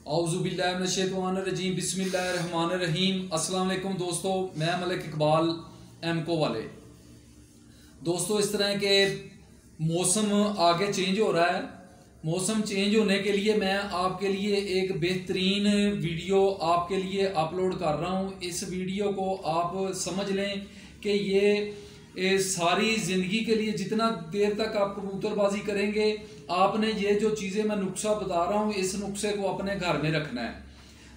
औज़ुबिल्लाहिमिनश्शैतानिर्रजीम बिस्मिल्लाहिर्रहमानिर्रहीम। अस्सलाम वालेकुम दोस्तों, मैं मलिक इकबाल एमको वाले। दोस्तों, इस तरह के मौसम आगे चेंज हो रहा है। मौसम चेंज होने के लिए मैं आपके लिए एक बेहतरीन वीडियो आपके लिए अपलोड कर रहा हूँ। इस वीडियो को आप समझ लें कि ये सारी ज़िंदगी के लिए जितना देर तक आप कबूतरबाजी करेंगे, आपने ये जो चीज़ें मैं नुस्खा बता रहा हूँ, इस नुस्खे को अपने घर में रखना है।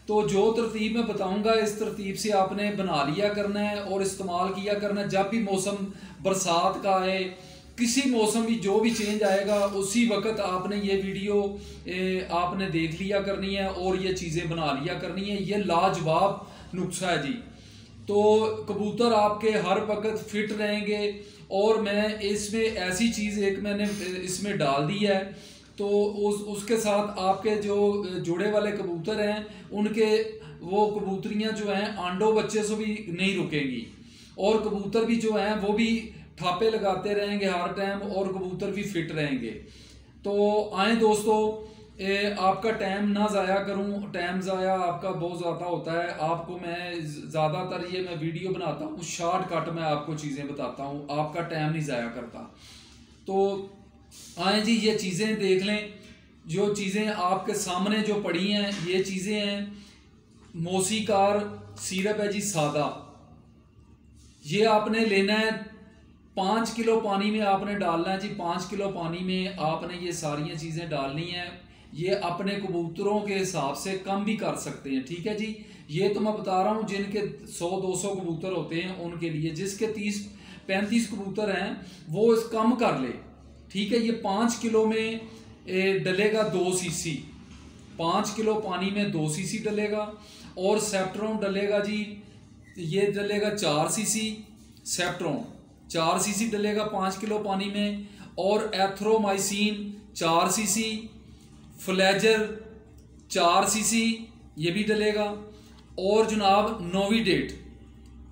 तो जो तरतीब मैं बताऊंगा, इस तरतीब से आपने बना लिया करना है और इस्तेमाल किया करना है। जब भी मौसम बरसात का आए, किसी मौसम भी जो भी चेंज आएगा, उसी वक्त आपने ये वीडियो आपने देख लिया करनी है और ये चीज़ें बना लिया करनी है। ये लाजवाब नुस्खा है जी। तो कबूतर आपके हर वक्त फिट रहेंगे। और मैं इसमें ऐसी चीज़ एक मैंने इसमें डाल दी है, तो उसके साथ आपके जो जोड़े वाले कबूतर हैं, उनके वो कबूतरियां जो हैं आंडों बच्चे से भी नहीं रुकेंगी, और कबूतर भी जो हैं वो भी ठापे लगाते रहेंगे हर टाइम, और कबूतर भी फिट रहेंगे। तो आए दोस्तों, आपका टाइम ना ज़ाया करूं। टाइम ज़ाया आपका बहुत ज़्यादा होता है। आपको मैं ज़्यादातर ये मैं वीडियो बनाता हूँ शॉर्टकट में, आपको चीज़ें बताता हूँ, आपका टाइम नहीं ज़ाया करता। तो आए जी, ये चीज़ें देख लें। जो चीज़ें आपके सामने जो पड़ी हैं, ये चीज़ें हैं। मौसीकार सिरप है जी सादा, ये आपने लेना है। 5 किलो पानी में आपने डालना है जी। 5 किलो पानी में आपने ये सारी चीज़ें डालनी है। ये अपने कबूतरों के हिसाब से कम भी कर सकते हैं, ठीक है जी। ये तो मैं बता रहा हूँ जिनके 100-200 कबूतर होते हैं उनके लिए। जिसके 30-35 कबूतर हैं वो कम कर ले, ठीक है। ये 5 किलो में डलेगा 2 सीसी। 5 किलो पानी में 2 सीसी डलेगा। और सेप्ट्रॉन डलेगा जी, ये डलेगा 4 सीसी। सेप्ट्रॉन 4 सीसी डलेगा 5 किलो पानी में। और एथ्रोमाइसिन 4 सीसी। फ्लैजर 4 सीसी, ये भी डलेगा। और जनाब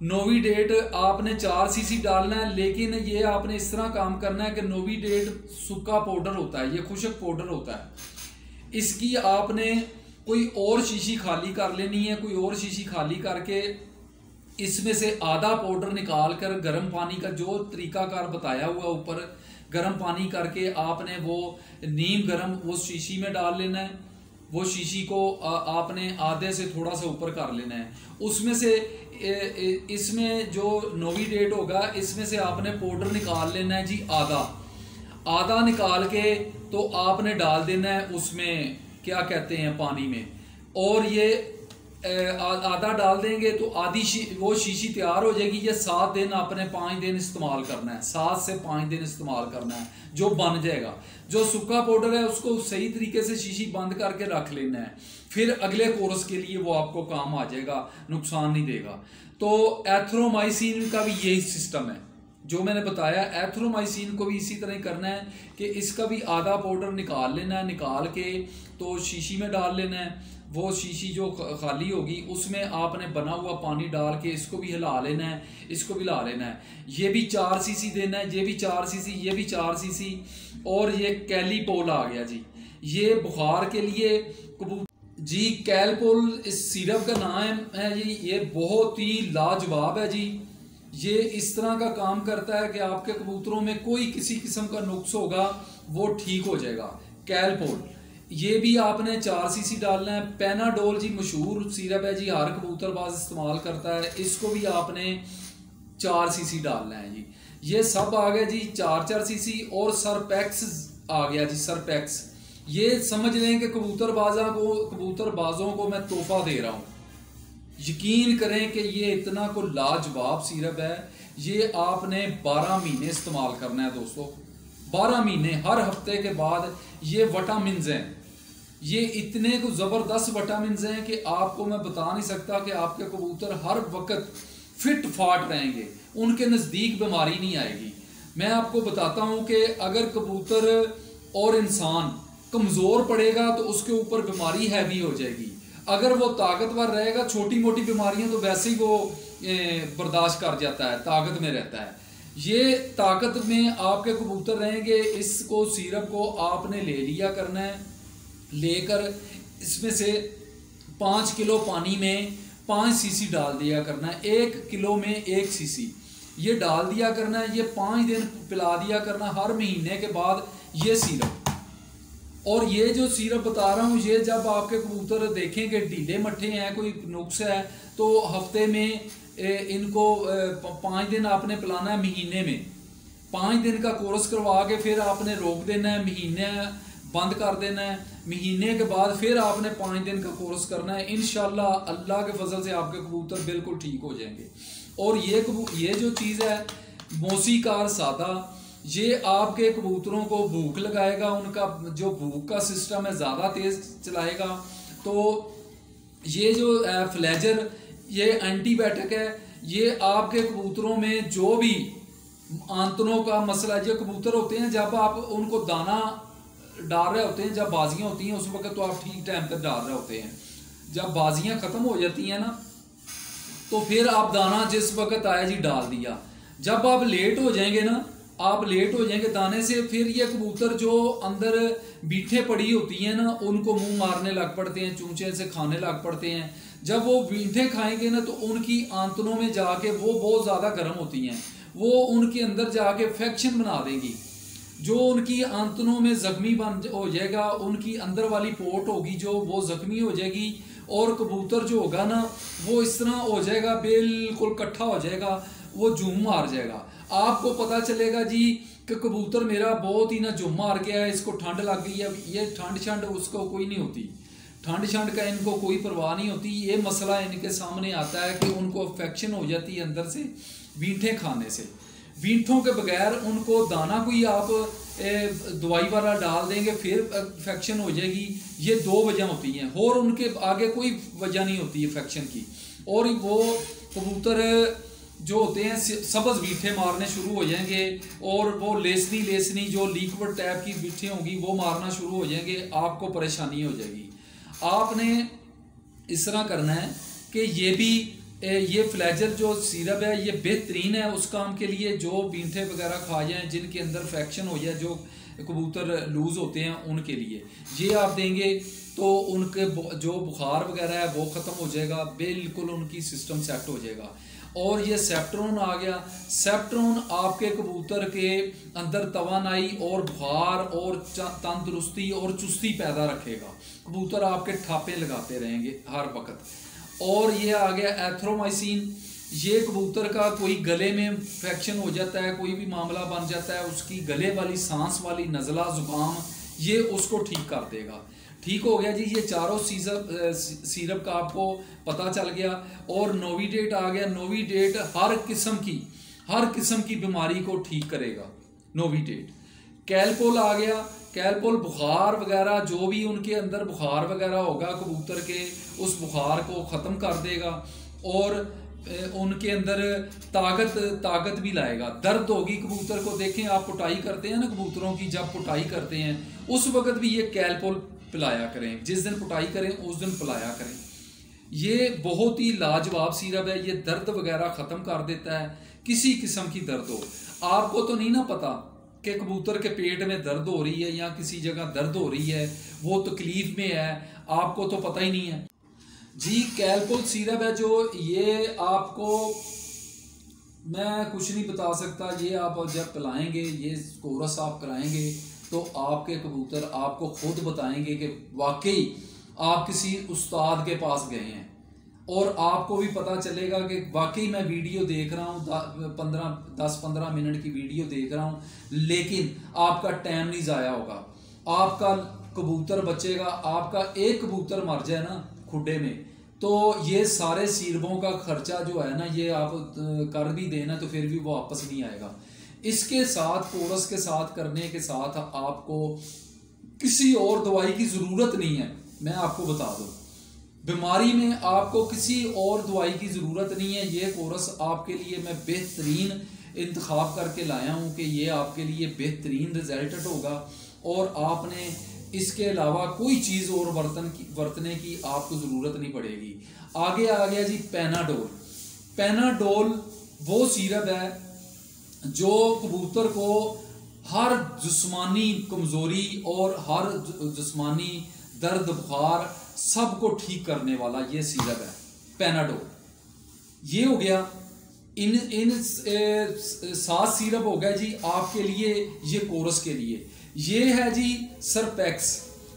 नोविडेट आपने 4 सीसी डालना है। लेकिन ये आपने इस तरह काम करना है कि नोविडेट सूखा पाउडर होता है, ये खुश्क पाउडर होता है। इसकी आपने कोई और शीशी खाली कर लेनी है। कोई और शीशी खाली करके इसमें से आधा पाउडर निकाल कर गर्म पानी का जो तरीकाकार बताया हुआ ऊपर, गर्म पानी करके आपने वो नीम गर्म वो शीशी में डाल लेना है। वो शीशी को आपने आधे से थोड़ा सा ऊपर कर लेना है। उसमें से इसमें जो नोविडेट होगा, इसमें से आपने पाउडर निकाल लेना है जी आधा निकाल के तो आपने डाल देना है उसमें, क्या कहते हैं, पानी में। और ये आधा डाल देंगे तो आधी वो शीशी तैयार हो जाएगी। ये 7 दिन आपने 5 दिन इस्तेमाल करना है। 7 से 5 दिन इस्तेमाल करना है, जो बन जाएगा। जो सूखा पाउडर है उसको सही तरीके से शीशी बंद करके रख लेना है। फिर अगले कोर्स के लिए वो आपको काम आ जाएगा, नुकसान नहीं देगा। तो एथ्रोमाइसिन का भी यही सिस्टम है जो मैंने बताया। एथ्रोमाइसिन को भी इसी तरह करना है कि इसका भी आधा पाउडर निकाल लेना है। निकाल के तो शीशी में डाल लेना है। वो शीशी जो खाली होगी उसमें आपने बना हुआ पानी डाल के इसको भी हिला लेना है, इसको भी हिला लेना है। ये भी 4 सीसी देना है, ये भी 4 सीसी, ये भी 4 सीसी। और ये कैलीपोल आ गया जी, ये बुखार के लिए जी। कैलपोल इस सिरप का नाम है जी। ये बहुत ही लाजवाब है जी। ये इस तरह का काम करता है कि आपके कबूतरों में कोई किसी किस्म का नुक्स होगा वो ठीक हो जाएगा। कैलपोल ये भी आपने 4 सीसी डालना है। पेनाडोल जी मशहूर सिरप है जी, हर कबूतरबाज इस्तेमाल करता है। इसको भी आपने 4 सीसी डालना है जी। ये सब आ गया जी 4-4 सीसी। और सरपैक्स आ गया जी, सरपैक्स। ये समझ लें कि कबूतरबाजों को मैं तोहफा दे रहा हूँ। यकीन करें कि ये इतना को लाजवाब सिरप है। ये आपने 12 महीने इस्तेमाल करना है दोस्तों। 12 महीने, हर हफ्ते के बाद। ये विटामिन्स हैं, ये इतने को ज़बरदस्त विटामिन्स हैं कि आपको मैं बता नहीं सकता कि आपके कबूतर हर वक्त फिट फाट रहेंगे, उनके नज़दीक बीमारी नहीं आएगी। मैं आपको बताता हूँ कि अगर कबूतर और इंसान कमज़ोर पड़ेगा तो उसके ऊपर बीमारी हैवी हो जाएगी। अगर वो ताकतवर रहेगा, छोटी मोटी बीमारियां तो वैसे ही वो बर्दाश्त कर जाता है, ताकत में रहता है। ये ताकत में आपके कबूतर रहेंगे। इसको सिरप को आपने ले लिया करना है। लेकर इसमें से 5 किलो पानी में 5 सीसी डाल दिया करना है, 1 किलो में 1 सीसी ये डाल दिया करना है। ये 5 दिन पिला दिया करना, हर महीने के बाद ये सिरप। और ये जो सिरप बता रहा हूँ, ये जब आपके कबूतर देखेंगे ढीले मट्ठे हैं, कोई नुक्स है, तो हफ्ते में इनको 5 दिन आपने पिलाना है। महीने में 5 दिन का कोर्स करवा के फिर आपने रोक देना है, महीने बंद कर देना है। महीने के बाद फिर आपने 5 दिन का कोर्स करना है। इंशाल्लाह अल्लाह के फजल से आपके कबूतर बिल्कुल ठीक हो जाएंगे। और ये जो चीज़ है मौसीकार सादा, ये आपके कबूतरों को भूख लगाएगा, उनका जो भूख का सिस्टम है ज़्यादा तेज़ चलाएगा। तो ये जो फ्लेजर ये एंटीबायोटिक है, ये आपके कबूतरों में जो भी आंतनों का मसला, जो कबूतर होते हैं जब आप उनको दाना डाल रहे होते हैं, जब बाजियाँ होती हैं उस वक्त तो आप ठीक टाइम पर डाल रहे होते हैं। जब बाजियाँ ख़त्म हो जाती हैं ना, तो फिर आप दाना जिस वक्त आया जी डाल दिया। जब आप लेट हो जाएंगे ना, आप लेट हो जाएंगे दाने से, फिर ये कबूतर जो अंदर बीठे पड़ी होती हैं ना, उनको मुंह मारने लग पड़ते हैं, चूंचे से खाने लग पड़ते हैं। जब वो बीठे खाएंगे ना, तो उनकी आंतनों में जाके वो बहुत ज़्यादा गर्म होती हैं, वो उनके अंदर जाके इन्फेक्शन बना देंगी, जो उनकी आंतनों में ज़ख्मी बन हो जाएगा। उनकी अंदर वाली पोर्ट होगी जो वो ज़ख्मी हो जाएगी, और कबूतर जो होगा ना वो इस तरह हो जाएगा, बिल्कुल इकट्ठा हो जाएगा, वो झूम मार जाएगा। आपको पता चलेगा जी कि कबूतर मेरा बहुत ही ना झूम मार गया है, इसको ठंड लग गई है। ये ठंड शंड उसको कोई नहीं होती, ठंड शंड का इनको कोई परवाह नहीं होती। ये मसला इनके सामने आता है कि उनको इन्फेक्शन हो जाती है अंदर से बीठे खाने से। बीठों के बगैर उनको दाना कोई आप दवाई वाला डाल देंगे, फिर इन्फेक्शन हो जाएगी। ये 2 वजह होती हैं, और उनके आगे कोई वजह नहीं होती इन्फेक्शन की। और वो कबूतर जो होते हैं सब्ज़ बीठे मारने शुरू हो जाएंगे, और वो लेसनी जो लिक्विड टाइप की बीठे होंगी वो मारना शुरू हो जाएंगे। आपको परेशानी हो जाएगी। आपने इस तरह करना है कि ये फ्लैजर जो सिरप है ये बेहतरीन है उस काम के लिए, जो बीठे वगैरह खा जाएँ, जिनके अंदर इन्फेक्शन हो जाए, जो कबूतर लूज़ होते हैं उनके लिए ये आप देंगे, तो उनके जो बुखार वगैरह है वो ख़त्म हो जाएगा, बिल्कुल उनकी सिस्टम सेट हो जाएगा। और ये सेप्ट्रोन आ गया। सेप्ट्रोन आपके कबूतर के अंदर तवानाई और बुखार और तंदुरुस्ती और चुस्ती पैदा रखेगा। कबूतर आपके ठापे लगाते रहेंगे हर वक्त। और ये आ गया एथ्रोमाइसिन। ये कबूतर का कोई गले में इन्फेक्शन हो जाता है, कोई भी मामला बन जाता है, उसकी गले वाली सांस वाली नज़ला ज़ुकाम, ये उसको ठीक कर देगा। ठीक हो गया जी। ये चारों सिरप का आपको पता चल गया। और नोविडेट आ गया। नोविडेट हर किस्म की बीमारी को ठीक करेगा नोविडेट। कैलपोल आ गया। कैलपोल बुखार वगैरह, जो भी उनके अंदर बुखार वगैरह होगा कबूतर के, उस बुखार को ख़त्म कर देगा और उनके अंदर ताकत भी लाएगा। दर्द होगी कबूतर को, देखें आप पुटाई करते हैं ना कबूतरों की, जब पुटाई करते हैं उस वक्त भी ये कैलपोल पिलाया करें। जिस दिन पुटाई करें उस दिन पिलाया करें। ये बहुत ही लाजवाब सिरप है। ये दर्द वगैरह ख़त्म कर देता है। किसी किस्म की दर्द हो, आपको तो नहीं ना पता कि कबूतर के पेट में दर्द हो रही है या किसी जगह दर्द हो रही है, वो तकलीफ में है, आपको तो पता ही नहीं है जी। कैलपोल सिरप है जो, ये आपको मैं कुछ नहीं बता सकता। ये आप जब पिलाएंगे, ये कोरस आप कराएंगे, तो आपके कबूतर आपको खुद बताएंगे कि वाकई आप किसी उस्ताद के पास गए हैं। और आपको भी पता चलेगा कि वाकई मैं वीडियो देख रहा हूँ, 10-15 मिनट की वीडियो देख रहा हूँ, लेकिन आपका टाइम नहीं ज़ाया होगा। आपका कबूतर बचेगा। आपका एक कबूतर मर जाए ना खुडे में, तो ये सारे सिरपों का खर्चा जो है ना, ये आप कर भी देना तो फिर भी वो वापस नहीं आएगा। इसके साथ, कोरस के साथ करने के साथ आपको किसी और दवाई की ज़रूरत नहीं है। मैं आपको बता दूं, बीमारी में आपको किसी और दवाई की ज़रूरत नहीं है। ये कोरस आपके लिए मैं बेहतरीन इंतखाब करके लाया हूँ कि ये आपके लिए बेहतरीन रिजल्ट होगा, और आपने इसके अलावा कोई चीज़ और बरतने की आपको ज़रूरत नहीं पड़ेगी। आगे आ गया जी पैनाडोल। पैनाडोल वो सिरप है जो कबूतर को हर जिस्मानी कमज़ोरी और हर जिस्मानी दर्द बुखार सबको ठीक करने वाला ये सिरप है पैनाडोल। ये हो गया। इन 7 सिरप हो गया जी आपके लिए, ये कोरस के लिए। ये है जी सरपैक्स।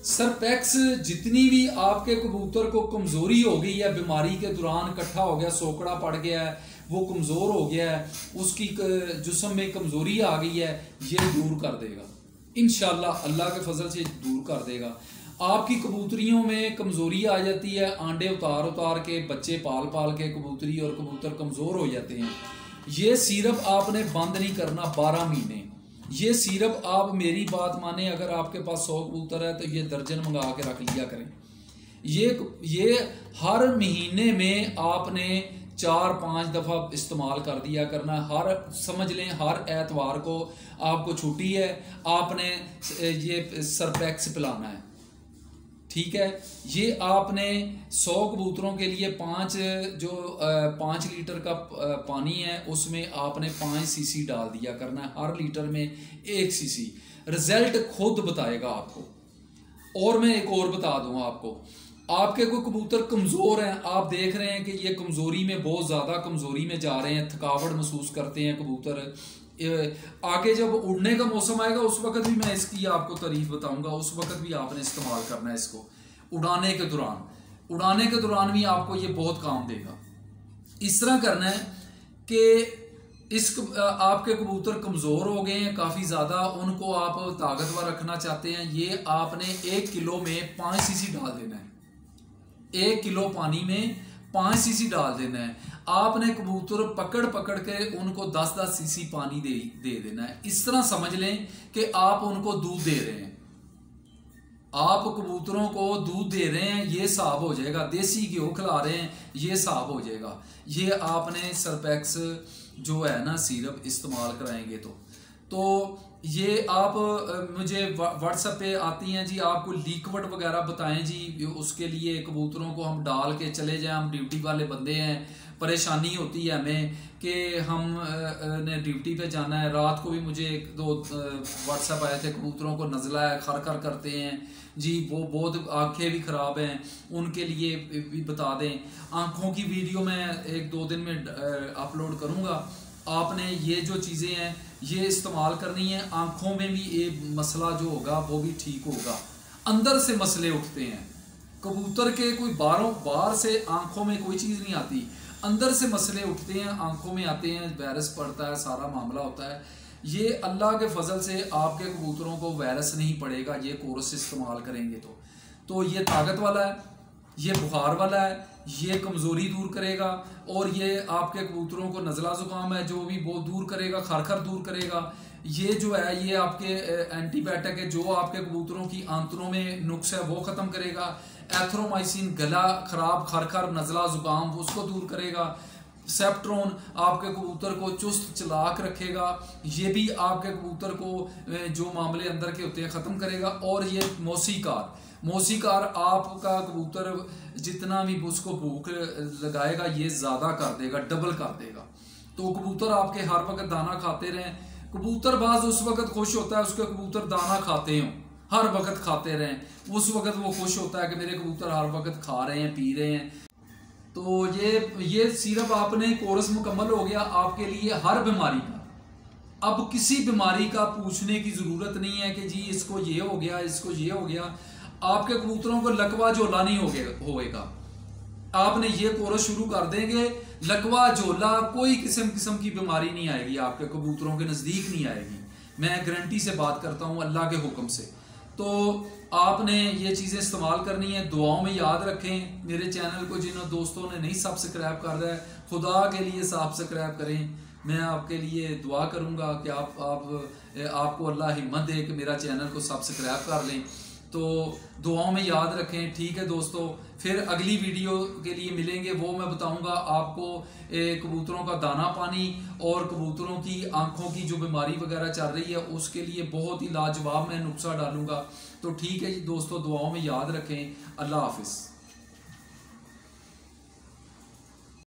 सरपैक्स जितनी भी आपके कबूतर को कमज़ोरी हो गई है, बीमारी के दौरान इकट्ठा हो गया, सोकड़ा पड़ गया है, वो कमज़ोर हो गया है, उसकी जिस्म में कमज़ोरी आ गई है, ये दूर कर देगा इंशाल्लाह, अल्लाह के फजल से दूर कर देगा। आपकी कबूतरियों में कमज़ोरी आ जाती है, आंडे उतार के बच्चे पाल के कबूतरी और कबूतर कमज़ोर हो जाते हैं। ये सिरप आपने बंद नहीं करना 12 महीने। ये सिरप आप मेरी बात माने, अगर आपके पास 100 कबूतर है तो ये दर्जन मंगा के रख लिया करें। ये हर महीने में आपने 4-5 दफ़ा इस्तेमाल कर दिया करना। समझ लें हर एतवार को आपको छुट्टी है, आपने ये सरपैक्स पिलाना है, ठीक है। ये आपने 100 कबूतरों के लिए 5 लीटर का पानी है, उसमें आपने 5 सीसी डाल दिया करना है, हर लीटर में 1 सीसी। रिजल्ट खुद बताएगा आपको। और मैं एक और बता दूंगा आपको, आपके कोई कबूतर कमज़ोर हैं, आप देख रहे हैं कि ये कमज़ोरी में बहुत ज़्यादा कमज़ोरी में जा रहे हैं, थकावट महसूस करते हैं कबूतर, आगे जब उड़ने का मौसम आएगा उस वक्त भी मैं इसकी आपको तारीफ बताऊंगा, उस वक्त भी आपने इस्तेमाल करना है इसको। उड़ाने के दौरान भी आपको ये बहुत काम देगा। इस तरह करना है कि आपके कबूतर कमज़ोर हो गए हैं काफ़ी ज़्यादा, उनको आप ताकतवर रखना चाहते हैं, ये आपने 1 किलो में 5 सीसी डाल देना है। 1 किलो पानी में 5 सीसी डाल देना है। आपने कबूतर पकड़ के उनको 10-10 सीसी पानी दे देना है। इस तरह समझ लें कि आप उनको दूध दे रहे हैं, आप कबूतरों को दूध दे रहे हैं, ये हिसाब हो जाएगा। देसी घी खिला रहे हैं, ये हिसाब हो जाएगा। ये आपने सरपैक्स जो है ना सिरप इस्तेमाल कराएंगे तो ये आप मुझे व्हाट्सएप पे आती हैं जी, आपको लिक्विड वगैरह बताएं जी, उसके लिए कबूतरों को हम डाल के चले जाएं। हम ड्यूटी वाले बंदे हैं, परेशानी होती है हमें कि हम ने ड्यूटी पे जाना है। रात को भी मुझे 1-2 व्हाट्सएप आए थे, कबूतरों को नज़ला है, खर करते हैं जी, वो बहुत आंखें भी ख़राब हैं, उनके लिए भी बता दें। आँखों की वीडियो मैं 1-2 दिन में अपलोड करूँगा। आपने ये जो चीज़ें हैं ये इस्तेमाल करनी है। आँखों में भी ये मसला जो होगा वो भी ठीक होगा। अंदर से मसले उठते हैं कबूतर के, कोई बाहर से आँखों में कोई चीज़ नहीं आती, अंदर से मसले उठते हैं, आँखों में आते हैं, वायरस पड़ता है, सारा मामला होता है। ये अल्लाह के फजल से आपके कबूतरों को वायरस नहीं पड़ेगा ये कोरस इस्तेमाल करेंगे तो ये ताकत वाला है, ये बुखार वाला है, ये कमज़ोरी दूर करेगा, और ये आपके कबूतरों को नज़ला ज़ुकाम है जो भी वो दूर करेगा, खर दूर करेगा। ये जो है ये आपके एंटीबायोटिक है जो आपके कबूतरों की आंतों में नुक्स है वो ख़त्म करेगा। एथ्रोमाइसिन गला ख़राब, खर नज़ला ज़ुकाम उसको दूर करेगा। सेप्ट्रोन आपके कबूतर को चुस्त चलाक रखेगा, ये भी आपके कबूतर को जो मामले अंदर के होते हैं ख़त्म करेगा। और ये मौसीकार आपका कबूतर जितना भी उसको भूख लगाएगा ये ज़्यादा कर देगा, डबल कर देगा। तो कबूतर आपके हर वक्त दाना खाते रहें। कबूतर बाज उस वक्त खुश होता है उसके कबूतर दाना खाते हों, हर वक्त खाते रहें, उस वक्त वो खुश होता है कि मेरे कबूतर हर वक्त खा रहे हैं, पी रहे हैं। तो ये सिर्फ आपने कोर्स मुकम्मल हो गया आपके लिए हर बीमारी का। अब किसी बीमारी का पूछने की ज़रूरत नहीं है कि जी इसको ये हो गया, इसको ये हो गया। आपके कबूतरों को लकवा झोला नहीं होएगा। आपने ये कोर्स शुरू कर देंगे, लकवा झोला कोई किस्म की बीमारी नहीं आएगी, आपके कबूतरों के नज़दीक नहीं आएगी। मैं गारंटी से बात करता हूँ अल्लाह के हुक्म से। तो आपने ये चीज़ें इस्तेमाल करनी है। दुआओं में याद रखें। मेरे चैनल को जिन दोस्तों ने नहीं सब्सक्राइब कर रहा है, खुदा के लिए सब्सक्राइब करें। मैं आपके लिए दुआ करूँगा कि आपको अल्लाह हिम्मत दे कि मेरा चैनल को सब्सक्राइब कर लें। तो दुआओं में याद रखें। ठीक है दोस्तों, फिर अगली वीडियो के लिए मिलेंगे, वो मैं बताऊंगा आपको कबूतरों का दाना पानी और कबूतरों की आंखों की जो बीमारी वगैरह चल रही है उसके लिए बहुत ही लाजवाब मैं नुस्खा डालूंगा। तो ठीक है जी दोस्तों, दुआओं में याद रखें। अल्लाह हाफिज़।